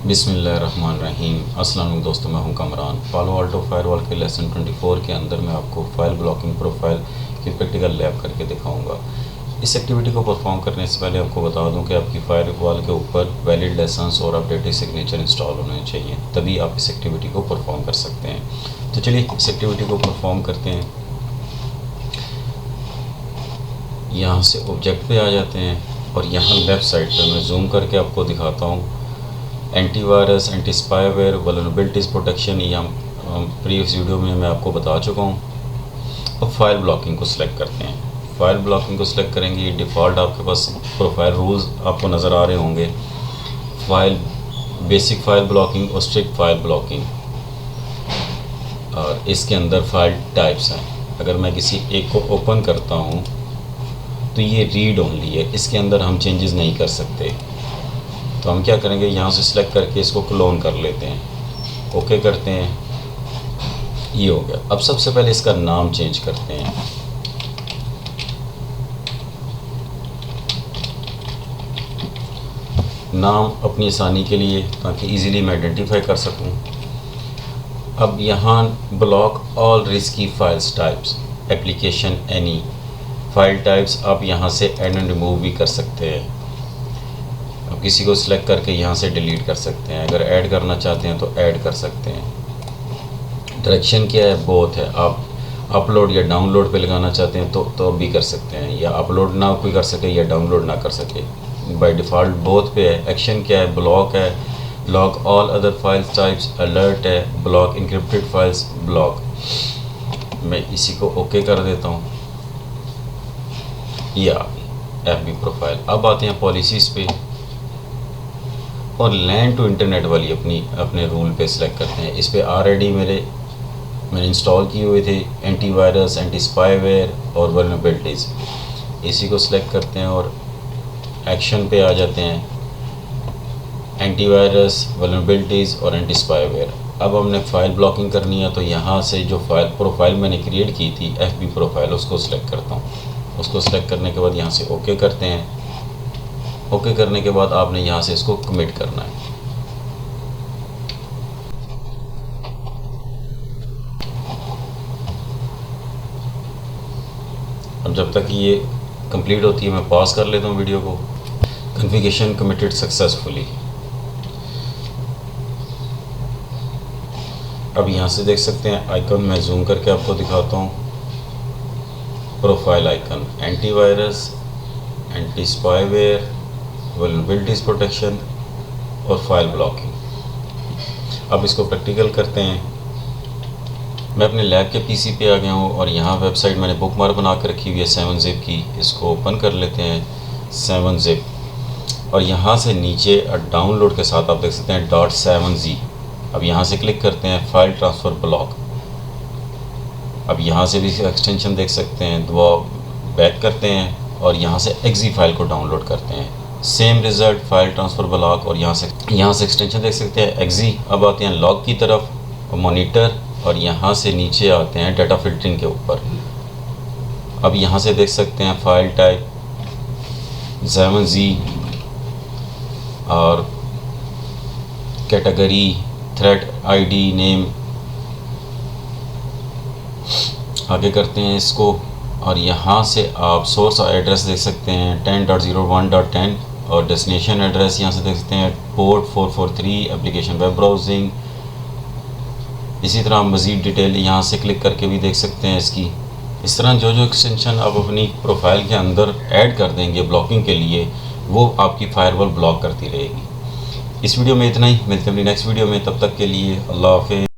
बिस्मिल्लाहिर्रहमानिर्रहीम। अस्सलाम वालेकुम दोस्तों, मैं हूं कमरान। पालो अल्टो फायरवॉल के लेसन 24 के अंदर मैं आपको फाइल ब्लॉकिंग प्रोफाइल की प्रैक्टिकल लैब करके दिखाऊंगा। इस एक्टिविटी को परफॉर्म करने से पहले आपको बता दूं कि आपकी फायरवॉल के ऊपर वैलिड लाइसेंस और अपडेटेड सिग्नेचर इंस्टॉल होने चाहिए, तभी आप इस एक्टिविटी को परफॉर्म कर सकते हैं। तो चलिए इस एक्टिविटी को परफॉर्म करते हैं। यहाँ से ऑब्जेक्ट पे आ जाते हैं और यहाँ लेफ़्ट साइड पे मैं जूम करके आपको दिखाता हूँ। Antivirus, anti spyware, vulnerabilities protection, ये हम प्रीवियस वीडियो में मैं आपको बता चुका हूँ। अब फाइल ब्लॉकिंग को सिलेक्ट करते हैं। फाइल ब्लॉकिंग को सिलेक्ट करेंगे, ये डिफ़ॉल्ट आपके पास प्रोफाइल रूल्स आपको नज़र आ रहे होंगे। फाइल बेसिक फाइल ब्लॉकिंग और स्ट्रिक्ट फाइल ब्लॉकिंग, और इसके अंदर फाइल टाइप्स हैं। अगर मैं किसी एक को ओपन करता हूँ तो ये रीड ओनली है, इसके अंदर हम चेंजेस नहीं कर सकते। तो हम क्या करेंगे, यहाँ से सिलेक्ट करके इसको क्लोन कर लेते हैं, ओके करते हैं, ये हो गया। अब सबसे पहले इसका नाम चेंज करते हैं। नाम अपनी आसानी के लिए, ताकि इजीली मैं आइडेंटिफाई कर सकूं। अब यहाँ block all risky files types application any file types, आप यहाँ से ऐड एंड रिमूव भी कर सकते हैं। अब किसी को सिलेक्ट करके यहाँ से डिलीट कर सकते हैं। अगर ऐड करना चाहते हैं तो ऐड कर सकते हैं। डायरेक्शन क्या है, बोथ है। आप अपलोड या डाउनलोड पे लगाना चाहते हैं तो भी कर सकते हैं, या अपलोड ना कोई कर सके या डाउनलोड ना कर सके। बाय डिफ़ॉल्ट बोथ पे है। एक्शन क्या है, ब्लॉक है, block all other files types, alert है, ब्लॉक इनक्रिप्टेड फाइल्स, ब्लॉक। मैं इसी को ओके कर देता हूँ, या एफबी प्रोफाइल। अब आते हैं पॉलिसीज़ पे और लैंड टू इंटरनेट वाली अपने रूल पे सिलेक्ट करते हैं। इस पे ऑलरेडी मैंने इंस्टॉल किए हुए थे एंटीवायरस, एंटी स्पाईवेयर और वल्नरेबिलिटीज़। इसी को सिलेक्ट करते हैं और एक्शन पे आ जाते हैं, एंटीवायरस, वल्नरेबिलिटीज़ और एंटी स्पाईवेयर। अब हमने फ़ाइल ब्लॉकिंग करनी है, तो यहाँ से जो प्रोफाइल मैंने क्रिएट की थी एफबी प्रोफाइल, उसको सिलेक्ट करता हूँ। उसको सिलेक्ट करने के बाद यहाँ से ओके करते हैं। ओके करने के बाद आपने यहाँ से इसको कमिट करना है। अब जब तक ये कंप्लीट होती है मैं पॉज कर लेता हूँ वीडियो को। Configuration committed successfully. अब यहाँ से देख सकते हैं आइकन, मैं जूम करके आपको दिखाता हूँ। Profile icon, antivirus, anti spyware, vulnerabilities protection और फाइल ब्लॉकिंग। अब इसको प्रैक्टिकल करते हैं। मैं अपने लैब के पीसी पे आ गया हूँ और यहाँ वेबसाइट मैंने बुक मार्क बना कर रखी हुई है 7zip की। इसको ओपन कर लेते हैं 7zip, और यहाँ से नीचे डाउनलोड के साथ आप देख सकते हैं .7z। अब यहाँ से क्लिक करते हैं फाइल ट्रांसफ़र ब्लॉक। अब यहाँ से भी एक्सटेंशन देख सकते हैं, दुआ बैक करते हैं और यहाँ से एक्जी फाइल को डाउनलोड करते हैं। Same result, file transfer block, और यहाँ से एक्सटेंशन देख सकते हैं एक्जी। अब आते हैं लॉग की तरफ, मॉनिटर, और यहाँ से नीचे आते हैं डाटा फिल्टरिंग के ऊपर। अब यहाँ से देख सकते हैं फाइल टाइप 7z और कैटेगरी, थ्रेड आईडी, नेम। आगे करते हैं इसको, और यहाँ से आप सोर्स एड्रेस देख सकते हैं 10.01.10, और डेस्टिनेशन एड्रेस यहाँ से देख सकते हैं पोर्ट 443, एप्लीकेशन वेब ब्राउजिंग। इसी तरह मज़ीद डिटेल यहाँ से क्लिक करके भी देख सकते हैं इसकी। इस तरह जो एक्सटेंशन आप अपनी प्रोफाइल के अंदर ऐड कर देंगे ब्लॉकिंग के लिए, वो आपकी फायरवॉल ब्लॉक करती रहेगी। इस वीडियो में इतना ही, मिलते हैं अपनी नेक्स्ट वीडियो में। तब तक के लिए अल्लाह हाफ़िज़।